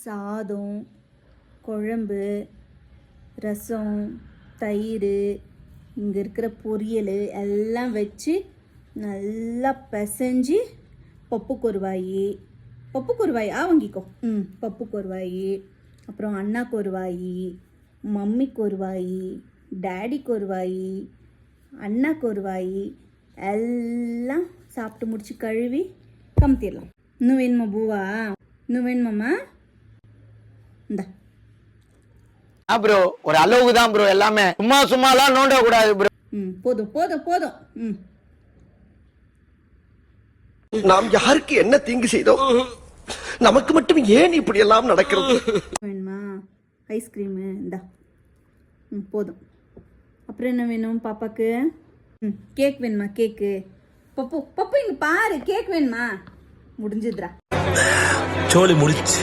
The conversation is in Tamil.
சாதம், குழம்பு, ரசம், தயிர், இங்கே இருக்கிற பொரியல் எல்லாம் வச்சு நல்லா பிசைஞ்சு பப்பு குருவாய் வாங்கிக்கோ. பப்பு குருவாய், அப்புறம் அண்ணா குருவாய், மம்மி குருவாய், டேடி குருவாய், அண்ணா குருவாய் எல்லாம் சாப்பிட்டு முடிச்சு கழுவி கமுத்திடலாம். இன்னும் வேணுமா பூவா? இன்னும் வேணுமாம்மா? இந்த ப்ரோ ஒரு அளவுக்கு தான் ப்ரோ, எல்லாமே சும்மாலாம் நோண்ட கூடாது ப்ரோ. போதும் போதும் போதும். நாம் யாருக்கு என்ன தீங்கு செய்தோம்? நமக்கு மட்டும் ஏன் இப்படி எல்லாம் நடக்கிறது? வேணுமா ஐஸ்கிரீமு? இந்தா. போதும். அப்புறம் என்ன வேணும் பாப்பாக்கு? கேக் வேணுமா? கேக்கு பப்பு இங்க பாரு, கேக் வேணுமா? முடிஞ்சுதுரா. சோலி முடிச்சு.